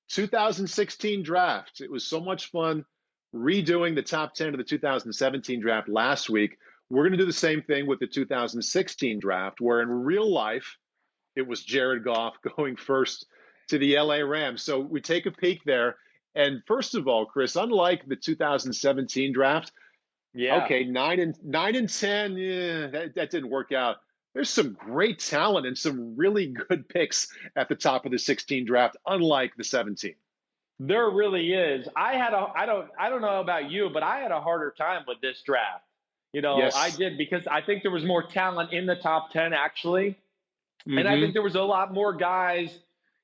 2016 draft. It was so much fun redoing the top 10 of the 2017 draft last week. We're going to do the same thing with the 2016 draft, where in real life, it was Jared Goff going first to the LA Rams. So we take a peek there. And first of all, Chris, unlike the 2017 draft, Yeah. okay, nine and 10, yeah, that didn't work out. There's some great talent and some really good picks at the top of the 16 draft, unlike the 17. There really is. I don't know about you, but I had a harder time with this draft. I Yes. did because I think there was more talent in the top 10 actually. And I think Mm-hmm. there was a lot more guys,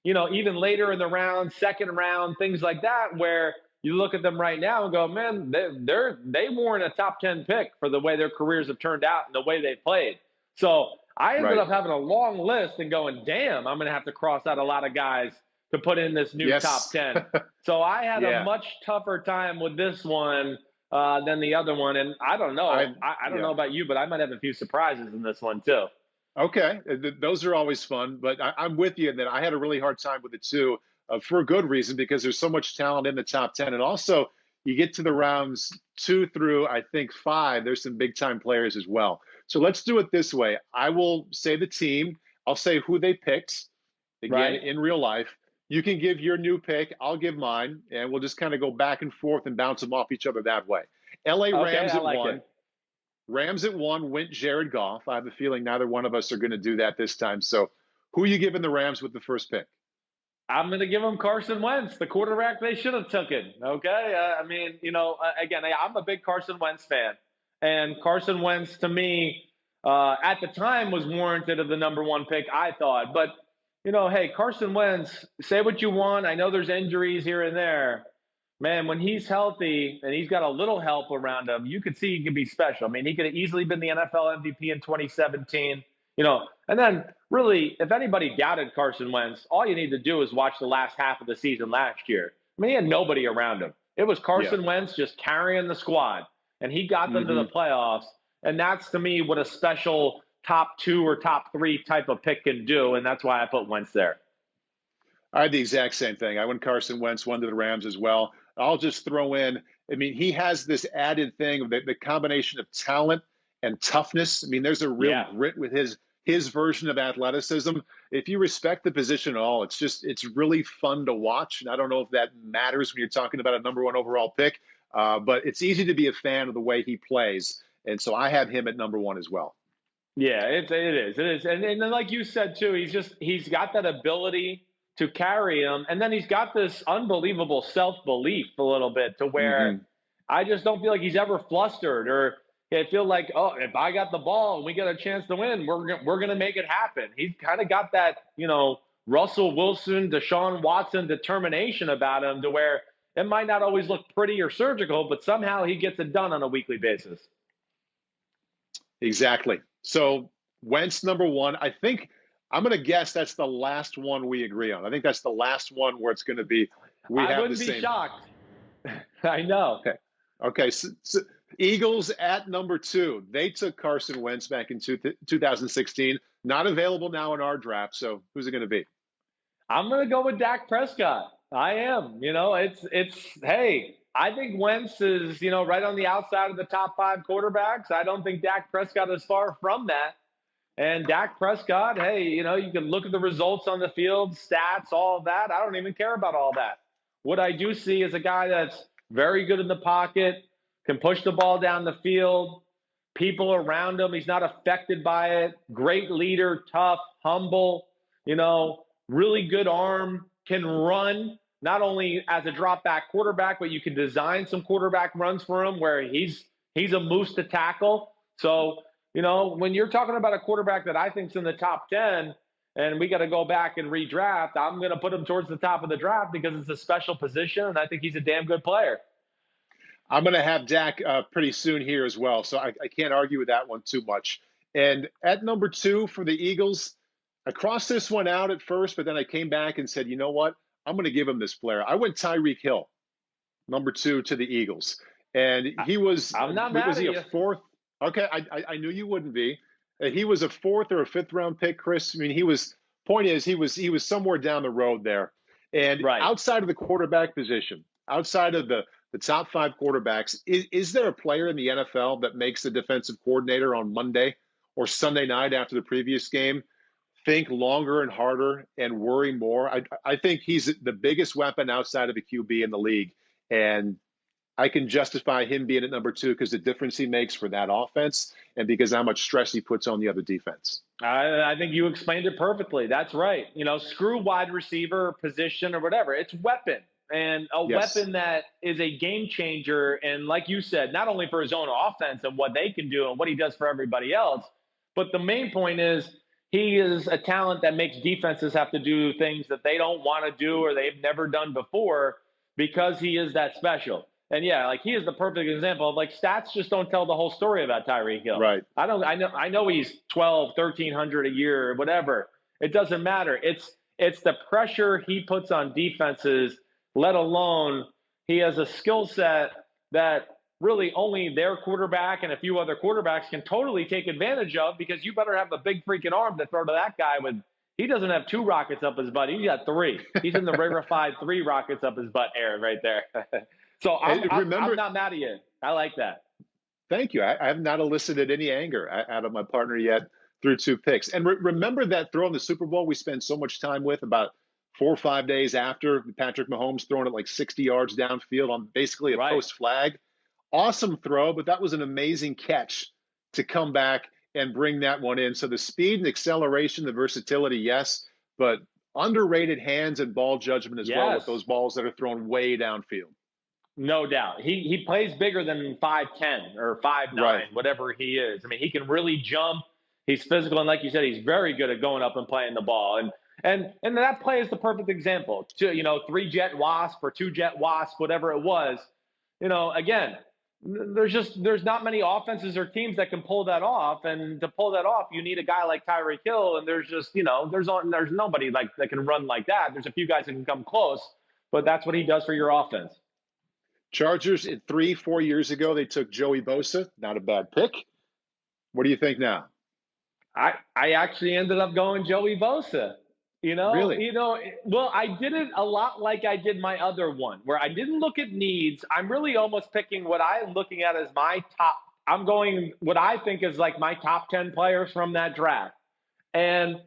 even later in the round, second round, things like that, where you look at them right now and go, man, they weren't a top 10 pick for the way their careers have turned out and the way they played. So I ended Right. up having a long list and going, damn, I'm going to have to cross out a lot of guys to put in this new top Yes. 10. So I had a Yeah. much tougher time with this one than the other one. And I don't know. I don't know Yeah. about you, but I might have a few surprises in this one too. Okay, those are always fun, but I'm with you in that I had a really hard time with it too, for a good reason because there's so much talent in the top 10, and also you get to the rounds 2 through I think 5. There's some big time players as well. So let's do it this way. I will say the team. I'll say who they picked. Again, Right? in real life, you can give your new pick. I'll give mine, and we'll just kind of go back and forth and bounce them off each other that way. L.A. Okay, Rams I at like one. it. Rams at one went Jared Goff. I have a feeling neither one of us are going to do that this time. So, who are you giving the Rams with the first pick? I'm going to give them Carson Wentz, the quarterback they should have taken. Okay, I mean, again, I'm a big Carson Wentz fan, and Carson Wentz to me at the time was warranted of the number one pick. I thought, but hey, Carson Wentz, say what you want. I know there's injuries here and there. Man, when he's healthy and he's got a little help around him, you could see he could be special. I mean, he could have easily been the NFL MVP in 2017. And then really, if anybody doubted Carson Wentz, all you need to do is watch the last half of the season last year. I mean, he had nobody around him. It was Yeah. Carson Wentz just carrying the squad, and he got them to the Hmm. playoffs. And that's to me what a special top 2 or top 3 type of pick can do, and that's why I put Wentz there. I had the exact same thing. I went Carson Wentz, one to the Rams as well. I'll just throw in, I mean, he has this added thing of the combination of talent and toughness. I mean, there's a real Yeah. grit with his version of athleticism. If you respect the position at all, it's really fun to watch. And I don't know if that matters when you're talking about a number one overall pick, but it's easy to be a fan of the way he plays. And so I have him at number one as well. Yeah, it is, and then like you said too, he's got that ability to carry him, and then he's got this unbelievable self belief a little bit to where Hmm. I just don't feel like he's ever flustered or I feel like, oh, if I got the ball and we get a chance to win, we're gonna make it happen. He's kind of got that Russell Wilson, Deshaun Watson determination about him to where it might not always look pretty or surgical, but somehow he gets it done on a weekly basis. Exactly. So Wentz number one. I think I'm going to guess that's the last one we agree on. I think that's the last one where it's going to be we I have the wouldn't be same. shocked. I know. Okay. Okay. So Eagles at number two. They took Carson Wentz back in 2016. Not available now in our draft. So who's it going to be? I'm gonna go with Dak Prescott. I am. It's hey, I think Wentz is, right on the outside of the top 5 quarterbacks. I don't think Dak Prescott is far from that. And Dak Prescott, hey, you can look at the results on the field, stats, all of that. I don't even care about all that. What I do see is a guy that's very good in the pocket, can push the ball down the field, people around him. He's not affected by it. Great leader, tough, humble, really good arm, can run not only as a drop back quarterback, but you can design some quarterback runs for him where he's a moose to tackle. So, when you're talking about a quarterback that I think's in the top 10 and we got to go back and redraft, I'm going to put him towards the top of the draft because it's a special position and I think he's a damn good player. I'm going to have Dak pretty soon here as well. So I can't argue with that one too much. And at number two for the Eagles, I crossed this one out at first, but then I came back and said, you know what? I'm going to give him this player. I went Tyreek Hill, number two to the Eagles. And I'm not mad was at he a you. fourth? Okay, I knew you wouldn't be. He was a fourth or a fifth round pick, Chris. I mean, point is he was somewhere down the road there. And Right. outside of the quarterback position, outside of the top 5 quarterbacks, is there a player in the NFL that makes the defensive coordinator on Monday or Sunday night after the previous game think longer and harder and worry more? I think he's the biggest weapon outside of the QB in the league. And I can justify him being at number 2 because the difference he makes for that offense and because how much stress he puts on the other defense. I think you explained it perfectly. That's right. Screw wide receiver position or whatever. It's weapon, and a Yes. weapon that is a game changer. And like you said, not only for his own offense and what they can do and what he does for everybody else, but the main point is he is a talent that makes defenses have to do things that they don't want to do or they've never done before because he is that special. And yeah, like he is the perfect example of like stats just don't tell the whole story about Tyreek Hill. Right. I know he's 1,300 a year or whatever. It doesn't matter. It's the pressure he puts on defenses, let alone he has a skill set that really only their quarterback and a few other quarterbacks can totally take advantage of, because you better have a big freaking arm to throw to that guy with. He doesn't have 2 rockets up his butt. He's got 3. He's in the rarefied 3 rockets up his butt air right there. So I'm not mad at you. I like that. Thank you. I have not elicited any anger out of my partner yet through 2 picks. And remember that throw in the Super Bowl we spent so much time with about 4 or 5 days after Patrick Mahomes throwing it like 60 yards downfield on basically a post flag. Awesome throw, but that was an amazing catch to come back and bring that one in. So the speed and acceleration, the versatility, yes, but underrated hands and ball judgment as well with those balls that are thrown way downfield. No doubt. He plays bigger than 5'10" or 5'9", whatever he is. I mean, he can really jump. He's physical, and like you said, he's very good at going up and playing the ball. And that play is the perfect example. 3-jet wasp or 2-jet wasp, whatever it was. Again, there's not many offenses or teams that can pull that off. And to pull that off, you need a guy like Tyreek Hill. And there's just, there's nobody like that can run like that. There's a few guys that can come close, but that's what he does for your offense. Chargers 3-4 years ago, they took Joey Bosa. Not a bad pick. What do you think now? I actually ended up going Joey Bosa. Really? Well, I did it a lot like I did my other one, where I didn't look at needs. I'm really almost picking what I'm looking at as my top. I'm going what I think is like my top 10 players from that draft. And,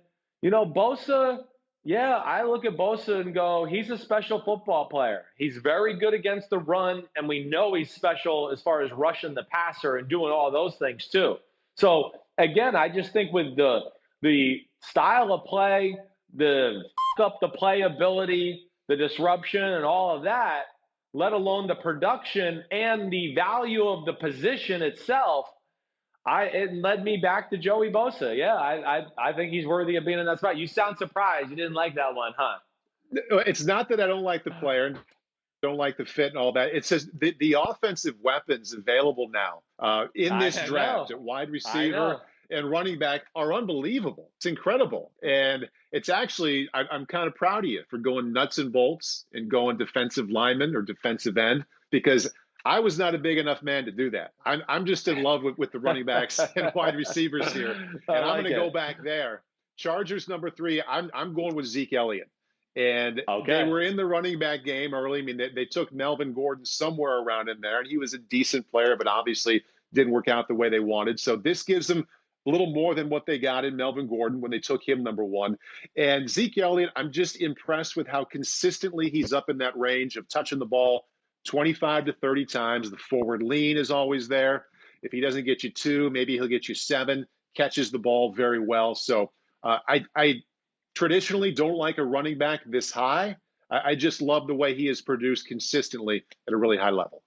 Bosa, yeah, I look at Bosa and go, he's a special football player. He's very good against the run, and we know he's special as far as rushing the passer and doing all those things too. So, again, I just think with the style of play, the up the playability, the disruption, and all of that, let alone the production and the value of the position itself, it led me back to Joey Bosa. Yeah, I think he's worthy of being in that spot. You sound surprised. You didn't like that one, huh? It's not that I don't like the player and don't like the fit and all that. It's just the offensive weapons available now in this draft at wide receiver and running back are unbelievable. It's incredible. And it's actually, I'm kind of proud of you for going nuts and bolts and going defensive lineman or defensive end, because I was not a big enough man to do that. I'm just in love with the running backs and wide receivers here. And I'm going to go back there. Chargers number 3, I'm going with Zeke Elliott. And they were in the running back game early. I mean, they took Melvin Gordon somewhere around in there, and he was a decent player, but obviously didn't work out the way they wanted. So this gives them a little more than what they got in Melvin Gordon when they took him number 1. And Zeke Elliott, I'm just impressed with how consistently he's up in that range of touching the ball 25 to 30 times. The forward lean is always there. If he doesn't get you 2, maybe he'll get you 7, catches the ball very well. So I traditionally don't like a running back this high. I just love the way he has produced consistently at a really high level.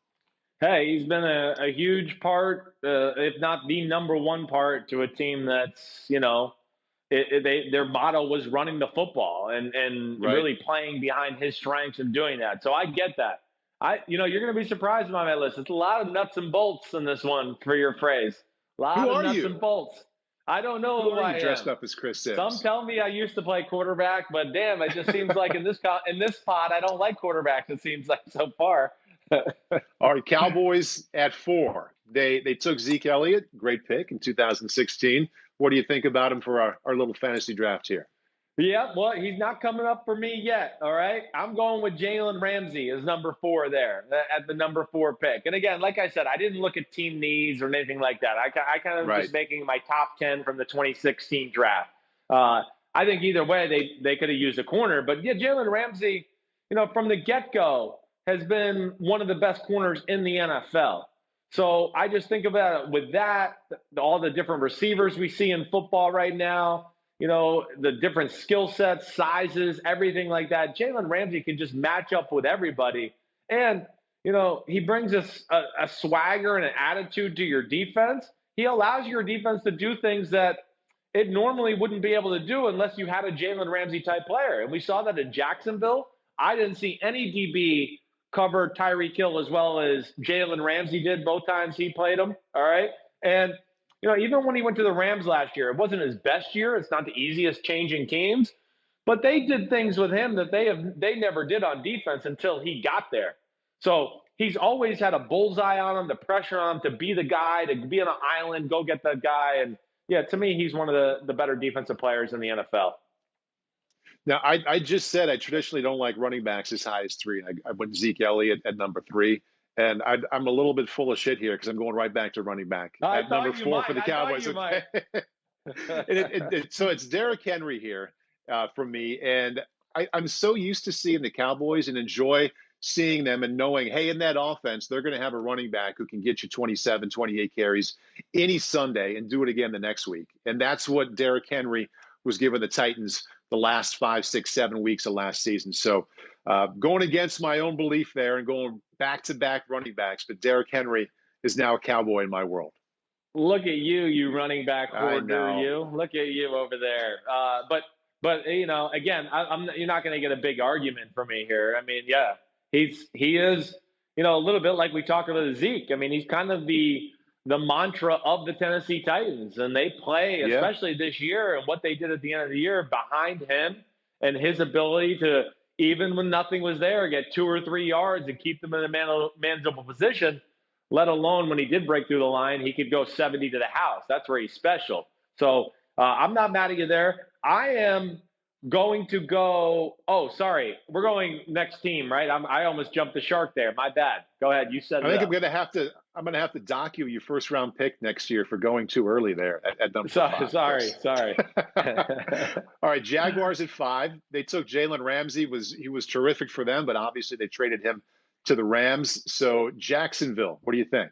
Hey, he's been a huge part, if not the number 1 part to a team that's, their motto was running the football and really playing behind his strengths and doing that. So I get that. You're going to be surprised by my list. It's a lot of nuts and bolts in this one for your phrase. A lot of nuts and bolts. I don't know who I am. Dressed up as Chris Simms. Some tell me I used to play quarterback, but damn, it just seems like in this pod, I don't like quarterbacks. It seems like so far. All right, Cowboys at 4. They took Zeke Elliott, great pick in 2016. What do you think about him for our little fantasy draft here? Yeah, well, he's not coming up for me yet. All right. I'm going with Jalen Ramsey as number 4 there at the number 4 pick. And again, like I said, I didn't look at team needs or anything like that. I kind of Right. just making my top 10 from the 2016 draft. Uh, I think either way, they could have used a corner. But yeah, Jalen Ramsey, from the get go, has been one of the best corners in the NFL. So I just think about it with that, all the different receivers we see in football right now, the different skill sets, sizes, everything like that. Jalen Ramsey can just match up with everybody. And, he brings a swagger and an attitude to your defense. He allows your defense to do things that it normally wouldn't be able to do unless you had a Jalen Ramsey type player. And we saw that in Jacksonville. I didn't see any DB cover Tyreek Hill as well as Jalen Ramsey did both times he played him. All right. And even when he went to the Rams last year, it wasn't his best year. It's not the easiest changing teams, but they did things with him that they never did on defense until he got there. So he's always had a bullseye on him, the pressure on him to be the guy, to be on an island, go get that guy. And yeah, to me, he's one of the better defensive players in the NFL. Now, I just said I traditionally don't like running backs as high as 3. I went Zeke Elliott at number 3. And I'm a little bit full of shit here because I'm going right back to running back at number 4 for the Cowboys. So it's Derrick Henry here for me. And I'm so used to seeing the Cowboys and enjoy seeing them and knowing, hey, in that offense, they're going to have a running back who can get you 27, 28 carries any Sunday and do it again the next week. And that's what Derrick Henry was giving the Titans the last 5, 6, 7 weeks of last season. So going against my own belief there and going back-to-back running backs, but Derrick Henry is now a Cowboy in my world. Look at you running back hoarder, you. Look at you over there. But again, you're not going to get a big argument from me here. I mean, yeah, he is, a little bit like we talked about Zeke. I mean, he's kind of the mantra of the Tennessee Titans, and they play, especially this year, and what they did at the end of the year behind him and his ability to, even when nothing was there, get 2 or 3 yards and keep them in a manageable position, let alone when he did break through the line, he could go 70 to the house. That's where he's special. So I'm not mad at you there. I am going to go – oh, sorry. We're going next team, right? I almost jumped the shark there. My bad. Go ahead. You said it. I think I'm going to have to dock you your first round pick next year for going too early there at number 5. Sorry. All right, Jaguars at 5. They took Jalen Ramsey. He was terrific for them, but obviously they traded him to the Rams. So Jacksonville, what do you think?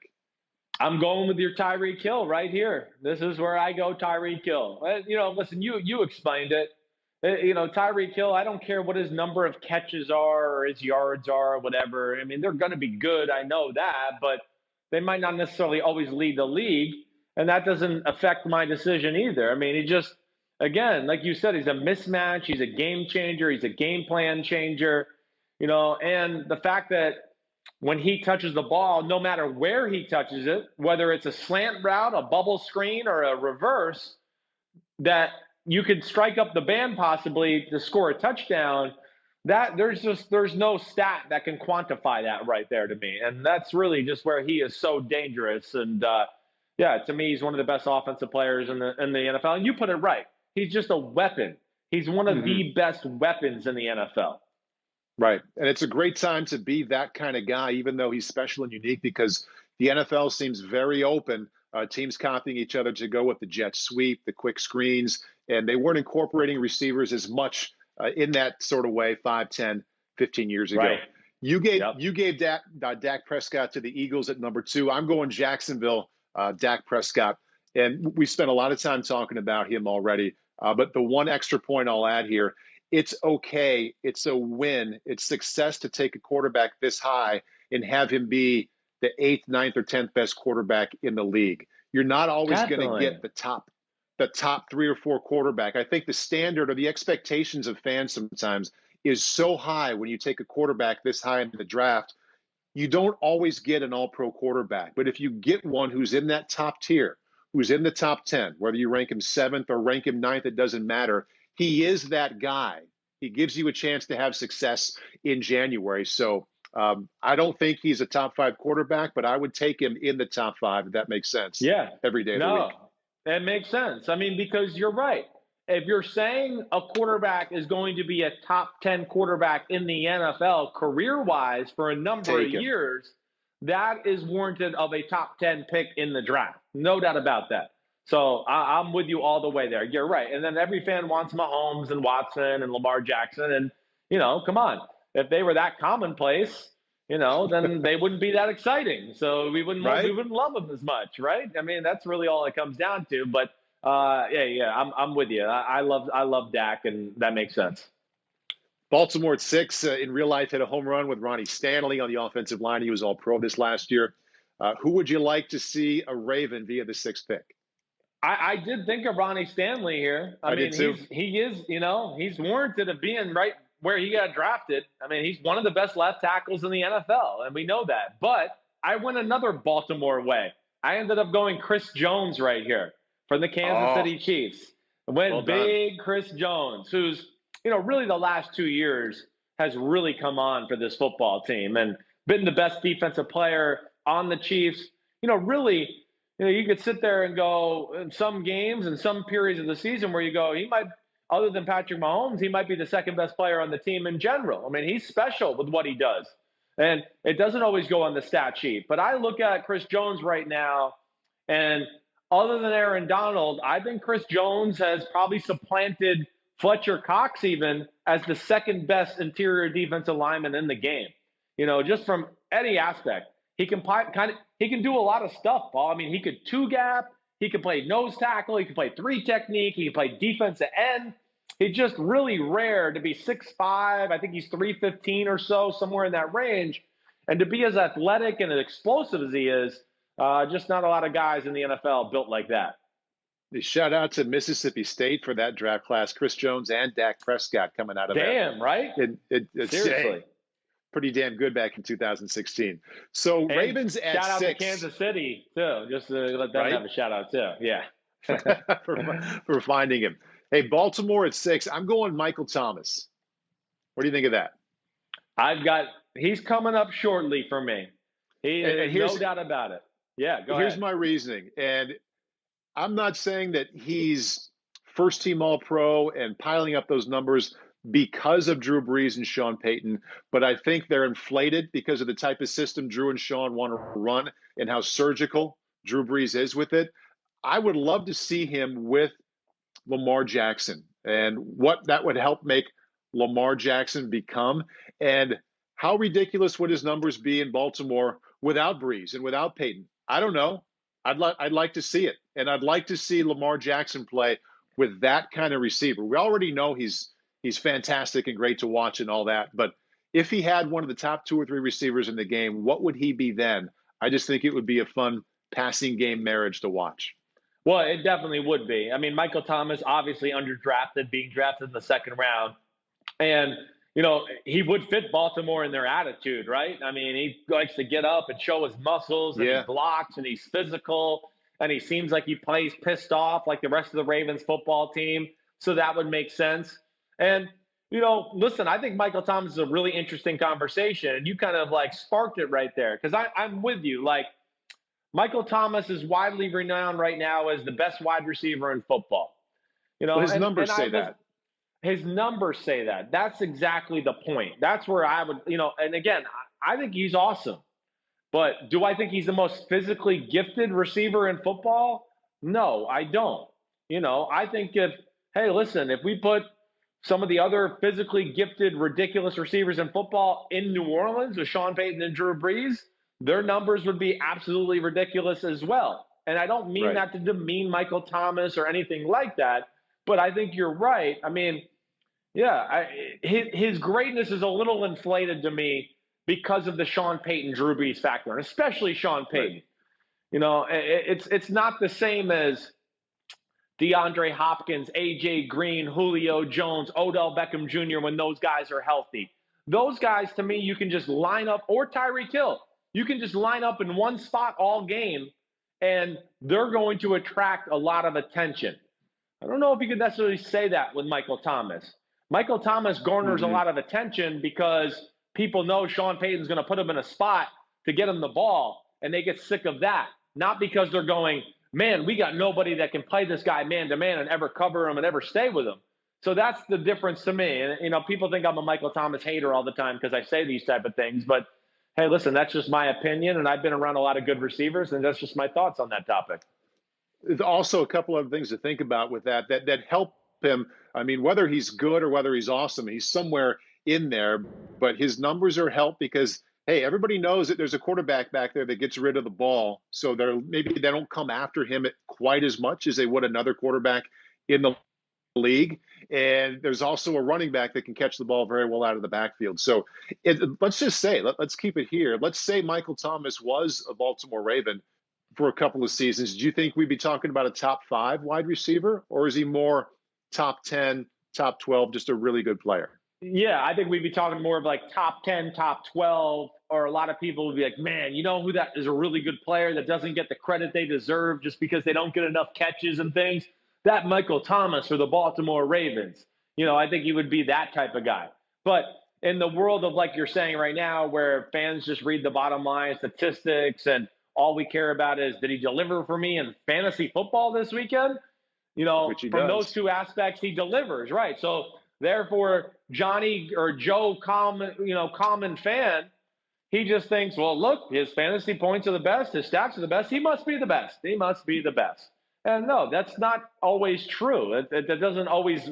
I'm going with your Tyreek Hill right here. This is where I go Tyreek Hill. Listen, you explained it. Tyreek Hill, I don't care what his number of catches are or his yards are or whatever. I mean, they're going to be good. I know that, but they might not necessarily always lead the league. And that doesn't affect my decision either. I mean, he just, again, like you said, he's a mismatch. He's a game changer. He's a game plan changer, and the fact that when he touches the ball, no matter where he touches it, whether it's a slant route, a bubble screen, or a reverse, that you could strike up the band possibly to score a touchdown. That there's no stat that can quantify that right there to me. And that's really just where he is so dangerous. And to me, he's one of the best offensive players in the NFL. And you put it right. He's just a weapon. He's one of the best weapons in the NFL. Right. And it's a great time to be that kind of guy, even though he's special and unique, because the NFL seems very open. Teams copying each other to go with the jet sweep, the quick screens, and they weren't incorporating receivers as much in that sort of way 5, 10, 15 years ago. Right. You gave Dak Prescott to the Eagles at number 2. I'm going Jacksonville, Dak Prescott. And we spent a lot of time talking about him already. But the one extra point I'll add here, it's okay. It's a win. It's success to take a quarterback this high and have him be the 8th, 9th, or 10th best quarterback in the league. You're not always going to get the top 3 or 4 quarterback. I think the standard or the expectations of fans sometimes is so high when you take a quarterback this high in the draft. You don't always get an all-pro quarterback. But if you get one who's in that top tier, who's in the top 10, whether you rank him 7th or rank him 9th, it doesn't matter. He is that guy. He gives you a chance to have success in January. So I don't think he's a top 5 quarterback, but I would take him in the top 5, if that makes sense. Yeah. Every day of the week. That makes sense. I mean, because you're right. if you're saying a quarterback is going to be a top 10 quarterback in the NFL career-wise for a number of years, that is warranted of a top 10 pick in the draft. No doubt about that. So I'm with you all the way there. You're right. And then every fan wants Mahomes and Watson and Lamar Jackson. And, come on. If they were that commonplace, then they wouldn't be that exciting. So we wouldn't love them as much, right? I mean, that's really all it comes down to. But I'm with you. I love Dak, and that makes sense. Baltimore at 6 in real life hit a home run with Ronnie Stanley on the offensive line. He was All-Pro this last year. Who would you like to see a Raven via the 6th pick? I did think of Ronnie Stanley here. I mean, he's warranted of being right where he got drafted. I mean, he's one of the best left tackles in the NFL, and we know that. But I went another Baltimore way. I ended up going Chris Jones right here from the Kansas City Chiefs. Went big Chris Jones, who's, really the last 2 years has really come on for this football team and been the best defensive player on the Chiefs. Really, you could sit there and go in some games and some periods of the season where you go, he might, other than Patrick Mahomes, he might be the second best player on the team in general. I mean, he's special with what he does. And it doesn't always go on the stat sheet. But I look at Chris Jones right now, and other than Aaron Donald, I think Chris Jones has probably supplanted Fletcher Cox even as the second best interior defensive lineman in the game. Just from any aspect. He can he can do a lot of stuff, Paul. I mean, he could two gap, he could play nose tackle, he could play three technique, he can play defensive end. He's just really rare to be 6'5". I think he's 315 or so, somewhere in that range. And to be as athletic and as explosive as he is, just not a lot of guys in the NFL built like that. The shout out to Mississippi State for that draft class. Chris Jones and Dak Prescott coming out of there. Damn, right? It's seriously pretty damn good back in 2016. So and Ravens at 6. Shout out to Kansas City too, just to let them have a shout out too. Yeah, for finding him. Hey, Baltimore at 6. I'm going Michael Thomas. What do you think of that? He's coming up shortly for me. No doubt about it. Yeah, go ahead. Here's my reasoning, and I'm not saying that he's first team All-Pro and piling up those numbers because of Drew Brees and Sean Payton, but I think they're inflated because of the type of system Drew and Sean want to run and how surgical Drew Brees is with it. I would love to see him with Lamar Jackson and what that would help make Lamar Jackson become, and how ridiculous would his numbers be in Baltimore without Brees and without Payton. I don't know. I'd like to see it, and I'd like to see Lamar Jackson play with that kind of receiver. We already know he's fantastic and great to watch and all that, but if he had one of the top 2 or 3 receivers in the game, what would he be then? I just think it would be a fun passing game marriage to watch. Well, it definitely would be. I mean, Michael Thomas, obviously underdrafted, being drafted in the 2nd round. And, he would fit Baltimore in their attitude, right? I mean, he likes to get up and show his muscles, and he blocks, and he's physical, and he seems like he plays pissed off like the rest of the Ravens football team. So that would make sense. And, listen, I think Michael Thomas is a really interesting conversation, and you kind of sparked it right there, because I'm with you. Michael Thomas is widely renowned right now as the best wide receiver in football. His numbers say that. His numbers say that. That's exactly the point. That's where I would, and again, I think he's awesome. But do I think he's the most physically gifted receiver in football? No, I don't. I think if we put some of the other physically gifted, ridiculous receivers in football in New Orleans with Sean Payton and Drew Brees, their numbers would be absolutely ridiculous as well. And I don't mean that to demean Michael Thomas or anything like that, but I think you're right. I mean, his greatness is a little inflated to me because of the Sean Payton, Drew Brees factor, and especially Sean Payton. It's not the same as DeAndre Hopkins, A.J. Green, Julio Jones, Odell Beckham Jr. when those guys are healthy. Those guys, to me, you can just line up, or Tyreek Hill. You can just line up in one spot all game, and they're going to attract a lot of attention. I don't know if you could necessarily say that with Michael Thomas. Michael Thomas garners a lot of attention because people know Sean Payton's going to put him in a spot to get him the ball, and they get sick of that. Not because they're going, man, we got nobody that can play this guy man to man and ever cover him and ever stay with him. So that's the difference to me. And, people think I'm a Michael Thomas hater all the time because I say these type of things. But, hey, listen, that's just my opinion. And I've been around a lot of good receivers, and that's just my thoughts on that topic. There's also a couple of things to think about with that help him. I mean, whether he's good or whether he's awesome, he's somewhere in there. But his numbers are helped because, hey, everybody knows that there's a quarterback back there that gets rid of the ball. So maybe they don't come after him quite as much as they would another quarterback in the league. And there's also a running back that can catch the ball very well out of the backfield. So let's just say, let's keep it here. Let's say Michael Thomas was a Baltimore Raven for a couple of seasons. Do you think we'd be talking about a top 5 wide receiver, or is he more top 10, top 12, just a really good player? Yeah, I think we'd be talking more of like top 10, top 12, or a lot of people would be like, man, you know who that is a really good player that doesn't get the credit they deserve just because they don't get enough catches and things? That Michael Thomas for the Baltimore Ravens. I think he would be that type of guy. But in the world of, like you're saying right now, where fans just read the bottom line statistics and all we care about is, did he deliver for me in fantasy football this weekend? From those two aspects, he delivers, right? So therefore, Johnny or Joe, common fan, he just thinks, well, look, his fantasy points are the best, his stats are the best. He must be the best. He must be the best. And no, that's not always true. That doesn't always,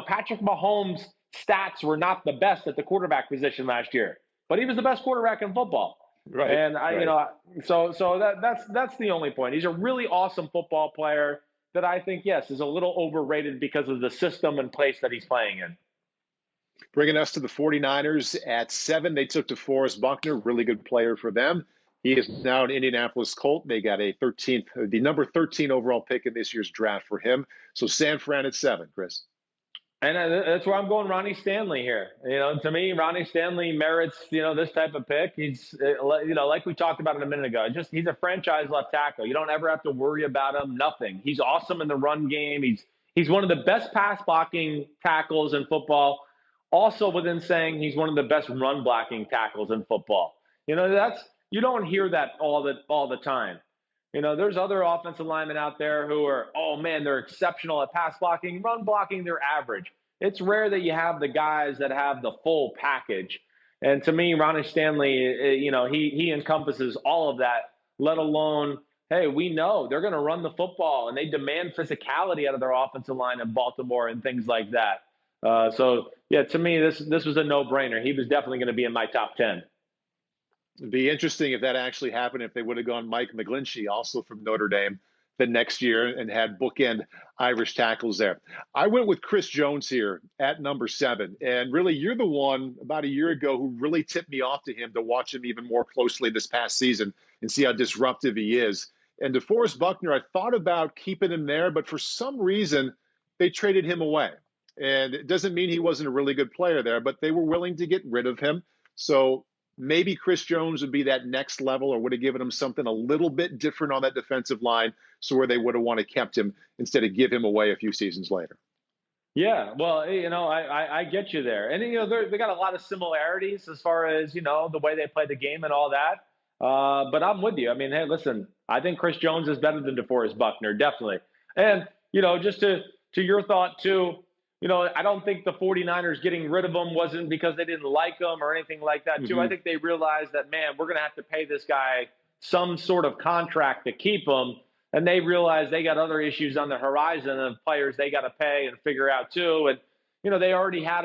Patrick Mahomes' stats were not the best at the quarterback position last year, but he was the best quarterback in football. Right. And right. So that's the only point. He's a really awesome football player that I think, yes, is a little overrated because of the system and place that he's playing in. Bringing us to the 49ers at 7, they took DeForest Buckner, really good player for them. He is now an Indianapolis Colt. They got the number 13 overall pick in this year's draft for him. So San Fran at 7, Chris. And that's where I'm going, Ronnie Stanley here. To me, Ronnie Stanley merits, this type of pick. He's, like we talked about it a minute ago, he's a franchise left tackle. You don't ever have to worry about him, nothing. He's awesome in the run game. He's one of the best pass blocking tackles in football. Also within saying he's one of the best run blocking tackles in football. You don't hear that all the time. There's other offensive linemen out there who are, oh man, they're exceptional at pass blocking, run blocking, they're average. It's rare that you have the guys that have the full package. And to me, Ronnie Stanley, he encompasses all of that, let alone, hey, we know they're going to run the football and they demand physicality out of their offensive line in Baltimore and things like that. So yeah, to me, this was a no-brainer. He was definitely going to be in my top 10. It'd be interesting if that actually happened, if they would have gone Mike McGlinchey, also from Notre Dame, the next year and had bookend Irish tackles there. I went with Chris Jones here at number 7. And really, you're the one about a year ago who really tipped me off to him to watch him even more closely this past season and see how disruptive he is. And DeForest Buckner, I thought about keeping him there, but for some reason, they traded him away. And it doesn't mean he wasn't a really good player there, but they were willing to get rid of him. So maybe Chris Jones would be that next level, or would have given him something a little bit different on that defensive line, so where they would have wanted to kept him instead of give him away a few seasons later. Yeah, well, I get you there. And, they got a lot of similarities as far as, the way they play the game and all that. But I'm with you. I mean, hey, listen, I think Chris Jones is better than DeForest Buckner, definitely. And, just to your thought, too, I don't think the 49ers getting rid of him wasn't because they didn't like him or anything like that, too. Mm-hmm. I think they realized that, man, we're going to have to pay this guy some sort of contract to keep him. And they realized they got other issues on the horizon of players they got to pay and figure out, too. And, they already had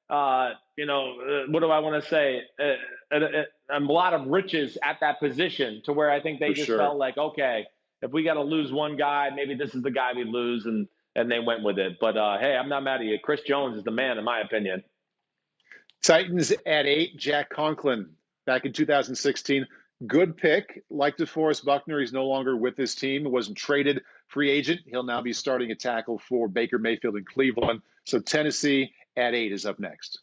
what do I want to say, a lot of riches at that position, to where I think they felt like, okay, if we got to lose one guy, maybe this is the guy we lose. And they went with it. But, hey, I'm not mad at you. Chris Jones is the man, in my opinion. Titans at 8, Jack Conklin back in 2016. Good pick. Like DeForest Buckner, he's no longer with his team. He wasn't traded, free agent. He'll now be starting a tackle for Baker Mayfield in Cleveland. So Tennessee at 8 is up next.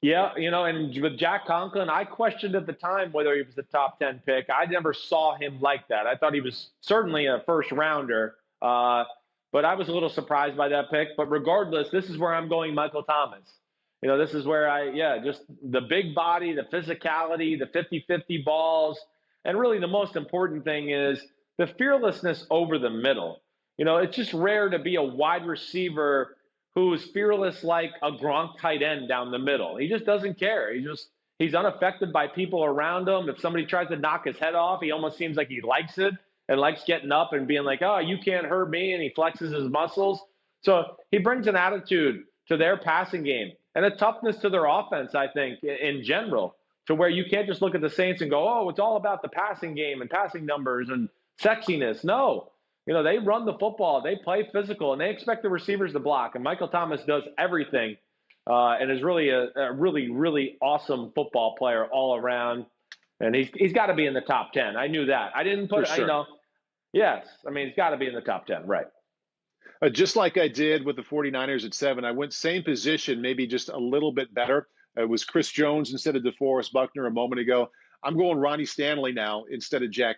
Yeah, and with Jack Conklin, I questioned at the time whether he was a top 10 pick. I never saw him like that. I thought he was certainly a first rounder. But I was a little surprised by that pick. But regardless, this is where I'm going Michael Thomas. This is where just the big body, the physicality, the 50-50 balls. And really the most important thing is the fearlessness over the middle. It's just rare to be a wide receiver who's fearless like a Gronk tight end down the middle. He just doesn't care. He's unaffected by people around him. If somebody tries to knock his head off, he almost seems like he likes it and likes getting up and being like, oh, you can't hurt me, and he flexes his muscles. So he brings an attitude to their passing game and a toughness to their offense, I think, in general, to where you can't just look at the Saints and go, oh, it's all about the passing game and passing numbers and sexiness. No. They run the football, they play physical, and they expect the receivers to block. And Michael Thomas does everything and is really a really, really awesome football player all around. And he's got to be in the top 10. I knew that. I didn't put, sure. Yes. I mean, he's got to be in the top 10, right? Just like I did with the 49ers at 7, I went same position, maybe just a little bit better. It was Chris Jones instead of DeForest Buckner a moment ago. I'm going Ronnie Stanley now instead of Jack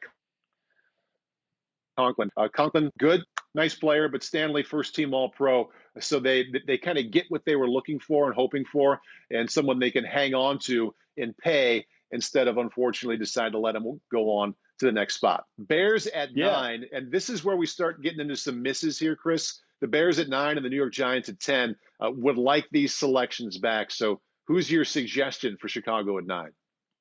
Conklin. Conklin, good, nice player, but Stanley, first team All-Pro. So they kind of get what they were looking for and hoping for, and someone they can hang on to and pay instead of, unfortunately, decide to let him go on to the next spot. Bears at 9, and this is where we start getting into some misses here, Chris. The Bears at 9 and the New York Giants at 10 would like these selections back. So who's your suggestion for Chicago at 9?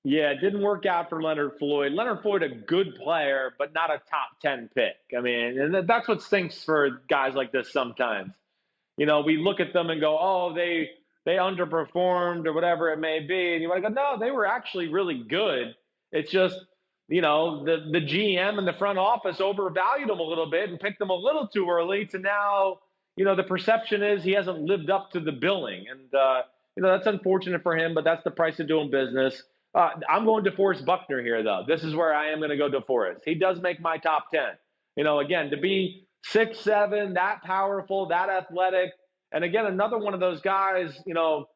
Yeah, it didn't work out for Leonard Floyd. Leonard Floyd, a good player, but not a top 10 pick. I mean, and that's what stinks for guys like this sometimes. We look at them and go, oh, they underperformed or whatever it may be. And you want to go, no, they were actually really good. It's just, the GM and the front office overvalued them a little bit and picked them a little too early to now, the perception is he hasn't lived up to the billing. And, that's unfortunate for him, but that's the price of doing business. I'm going DeForest Buckner here, though. This is where I am going to go DeForest. He does make my top 10. Again, to be 6'7", that powerful, that athletic, and again, another one of those guys,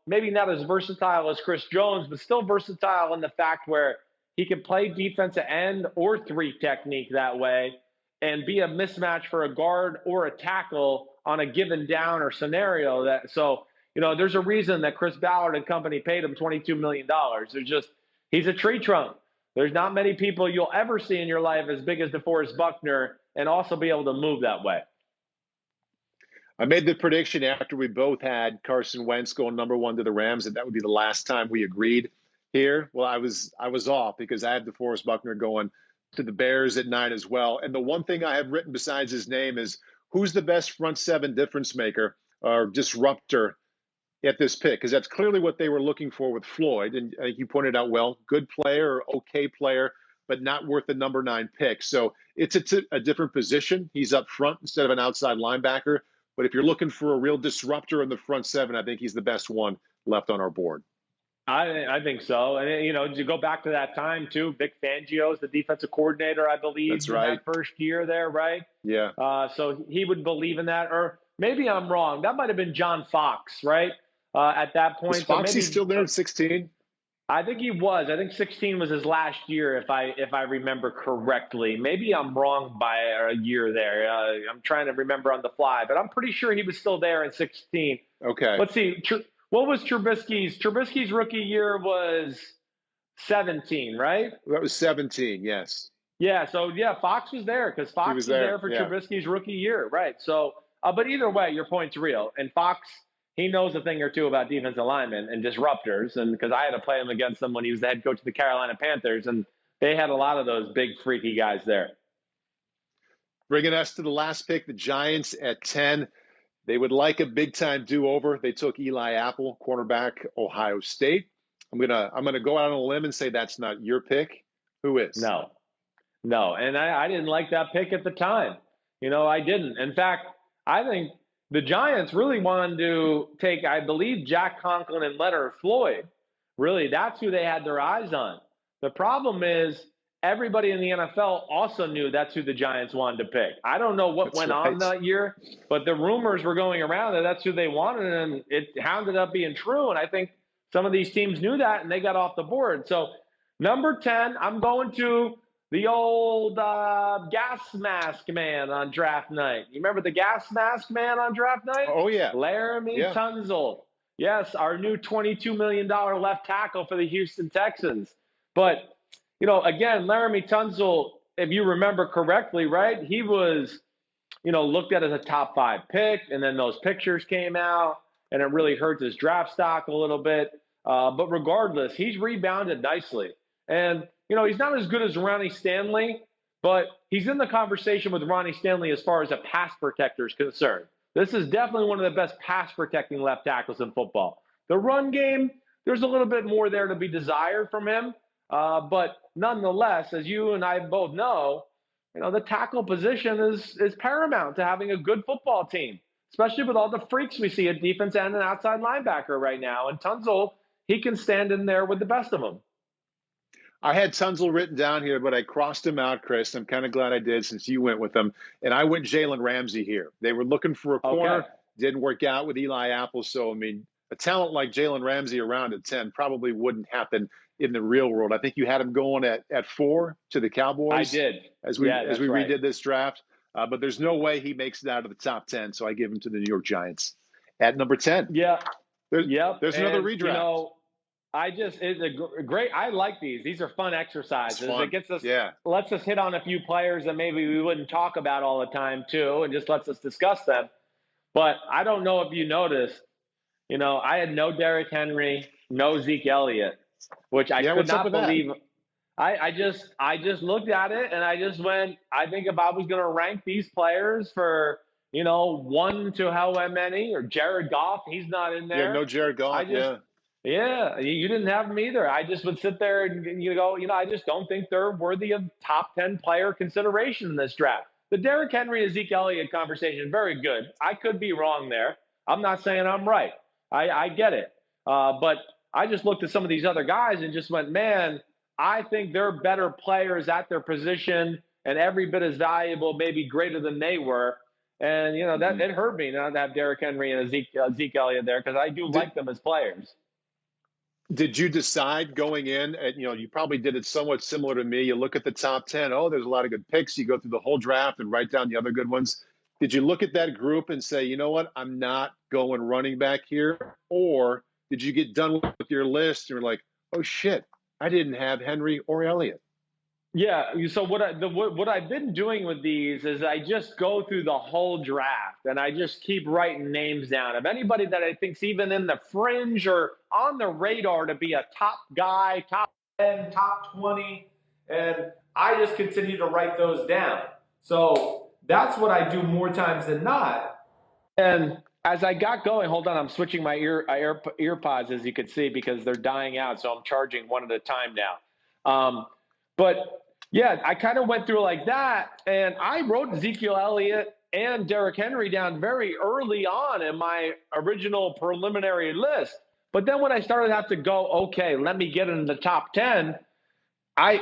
maybe not as versatile as Chris Jones, but still versatile in the fact where he can play defensive end or 3 technique that way and be a mismatch for a guard or a tackle on a given down or scenario. There's a reason that Chris Ballard and company paid him $22 million. He's a tree trunk. There's not many people you'll ever see in your life as big as DeForest Buckner and also be able to move that way. I made the prediction after we both had Carson Wentz going number 1 to the Rams that would be the last time we agreed here. Well, I was off because I had DeForest Buckner going to the Bears at 9 as well. And the one thing I have written besides his name is who's the best front 7 difference maker or disruptor at this pick, because that's clearly what they were looking for with Floyd. And I think you pointed out, well, good player or okay player, but not worth the number 9 pick. So it's a different position. He's up front instead of an outside linebacker. But if you're looking for a real disruptor in the front 7, I think he's the best one left on our board. I think so. And, to go back to that time, too, Vic Fangio's the defensive coordinator, I believe, that's right. In that first year there, right? Yeah. So he would believe in that. Or maybe I'm wrong. That might have been John Fox, right? At that point. Is Foxy still there at 16? I think he was. I think 16 was his last year, if I remember correctly. Maybe I'm wrong by a year there. I'm trying to remember on the fly, but I'm pretty sure he was still there in 16. Okay. Let's see. What was Trubisky's? Trubisky's rookie year was 17, right? That was 17, yes. Yeah, so, Fox was there because Fox was there for Trubisky's rookie year, right? So, but either way, your point's real. And Fox, he knows a thing or two about defensive linemen and disruptors, and because I had to play him against them when he was the head coach of the Carolina Panthers, and they had a lot of those big, freaky guys there. Bringing us to the last pick, the Giants at 10. They would like a big-time do-over. They took Eli Apple, cornerback, Ohio State. I'm gonna go out on a limb and say that's not your pick. Who is? No, and I didn't like that pick at the time. I didn't. In fact, I think the Giants really wanted to take, I believe, Jack Conklin and Leonard Floyd. Really, that's who they had their eyes on. The problem is everybody in the NFL also knew that's who the Giants wanted to pick. I don't know what went on that year, but the rumors were going around that that's who they wanted, and it ended up being true. And I think some of these teams knew that, and they got off the board. So number 10, I'm going to the old gas mask man on draft night. You remember the gas mask man on draft night? Oh, yeah. Laramie Tunsil. Yes, our new $22 million left tackle for the Houston Texans. But, again, Laramie Tunsil, if you remember correctly, right, he was, looked at as a top 5 pick, and then those pictures came out, and it really hurt his draft stock a little bit. But regardless, he's rebounded nicely. And, he's not as good as Ronnie Stanley, but he's in the conversation with Ronnie Stanley as far as a pass protector is concerned. This is definitely one of the best pass protecting left tackles in football. The run game, there's a little bit more there to be desired from him. But nonetheless, as you and I both know, the tackle position is paramount to having a good football team, especially with all the freaks we see at defense and an outside linebacker right now. And Tunzel, he can stand in there with the best of them. I had Tunzel written down here, but I crossed him out, Chris. I'm kind of glad I did since you went with him. And I went Jalen Ramsey here. They were looking for a corner. Okay. Didn't work out with Eli Apple. So, I mean, a talent like Jalen Ramsey around at 10 probably wouldn't happen in the real world. I think you had him going at 4 to the Cowboys. I did. As we right. redid this draft. But there's no way he makes it out of the top 10. So I give him to the New York Giants at number 10. Yeah. There's another redraft. It's a great. I like these. These are fun exercises. Fun. It gets us, lets us hit on a few players that maybe we wouldn't talk about all the time too, and just lets us discuss them. But I don't know if you noticed, I had no Derrick Henry, no Zeke Elliott, which I could not believe. I just looked at it and I just went, I think if I was going to rank these players for, 1 to how many, or Jared Goff, he's not in there. Yeah, no Jared Goff. Yeah, you didn't have them either. I just would sit there and go, I just don't think they're worthy of top 10 player consideration in this draft. The Derrick Henry and Zeke Elliott conversation, very good. I could be wrong there. I'm not saying I'm right. I get it. But I just looked at some of these other guys and just went, man, I think they're better players at their position and every bit as valuable, maybe greater than they were. And, that it hurt me not to have Derrick Henry and Zeke Elliott there because I do like them as players. Did you decide going in, you probably did it somewhat similar to me. You look at the top 10. Oh, there's a lot of good picks. You go through the whole draft and write down the other good ones. Did you look at that group and say, you know what, I'm not going running back here? Or did you get done with your list and you're like, oh, shit, I didn't have Henry or Elliott? Yeah. So what I've been doing with these is I just go through the whole draft and I just keep writing names down of anybody that I think's even in the fringe or on the radar to be a top guy, top 10, top 20. And I just continue to write those down. So that's what I do more times than not. And as I got going, hold on, I'm switching my ear pods, as you can see, because they're dying out. So I'm charging one at a time now. But yeah, I kind of went through like that, and I wrote Ezekiel Elliott and Derrick Henry down very early on in my original preliminary list. But then when I started to have to go, okay, let me get into the top 10, I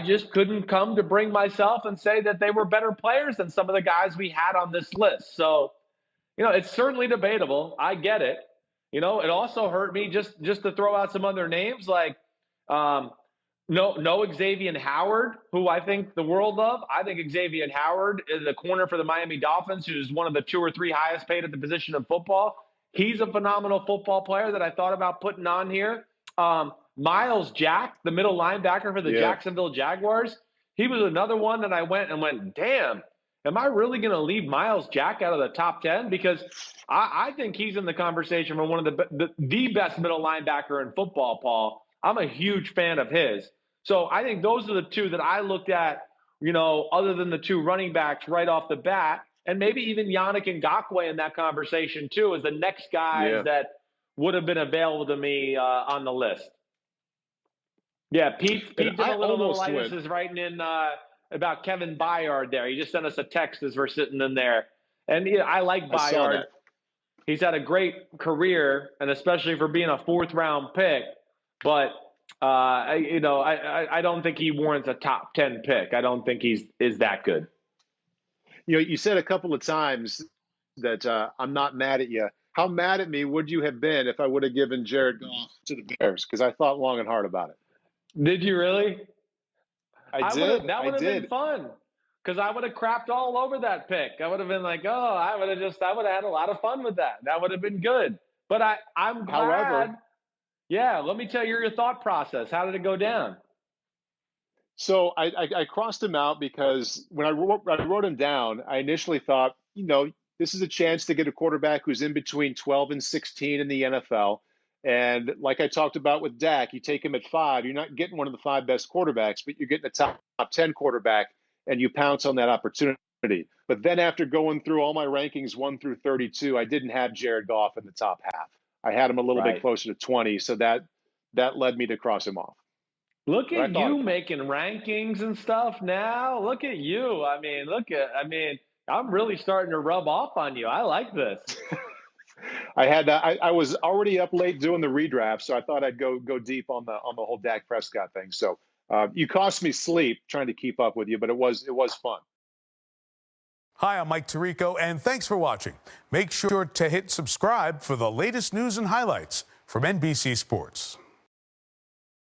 just couldn't come to bring myself and say that they were better players than some of the guys we had on this list. So, it's certainly debatable. I get it. It also hurt me just to throw out some other names like no Xavier Howard, who I think the world of. I think Xavier Howard is a corner for the Miami Dolphins, who's one of the 2 or 3 highest paid at the position of football. He's a phenomenal football player that I thought about putting on here. Miles Jack, the middle linebacker for the Jacksonville Jaguars, he was another one that I went, damn, am I really going to leave Miles Jack out of the top 10? Because I think he's in the conversation for one of the best middle linebacker in football, Paul. I'm a huge fan of his. So I think those are the 2 that I looked at, other than the 2 running backs right off the bat, and maybe even Yannick Ngakoue in that conversation too, as the next guys that would have been available to me on the list. Yeah, Pete did a little lights is writing in about Kevin Byard there. He just sent us a text as we're sitting in there. And I like Byard. He's had a great career, and especially for being a 4th-round pick. But I don't think he warrants a top 10 pick. I don't think is that good. You said a couple of times that I'm not mad at you. How mad at me would you have been if I would have given Jared Goff to the Bears? Because I thought long and hard about it. Did you really? I did. That would have been fun. Because I would have crapped all over that pick. I would have been like, I would have had a lot of fun with that. That would have been good. But I'm glad. However, let me tell you your thought process. How did it go down? So I crossed him out because when I wrote him down, I initially thought, this is a chance to get a quarterback who's in between 12 and 16 in the NFL. And like I talked about with Dak, you take him at 5, you're not getting one of the 5 best quarterbacks, but you're getting a top 10 quarterback, and you pounce on that opportunity. But then after going through all my rankings 1 through 32, I didn't have Jared Goff in the top half. I had him a little bit Right. closer to 20, so that led me to cross him off. Look But I at thought, you making rankings and stuff now. Look at you. I'm really starting to rub off on you. I like this. I was already up late doing the redraft, so I thought I'd go deep on the whole Dak Prescott thing. So you cost me sleep trying to keep up with you, but it was fun. Hi, I'm Mike Tirico, and thanks for watching. Make sure to hit subscribe for the latest news and highlights from NBC Sports.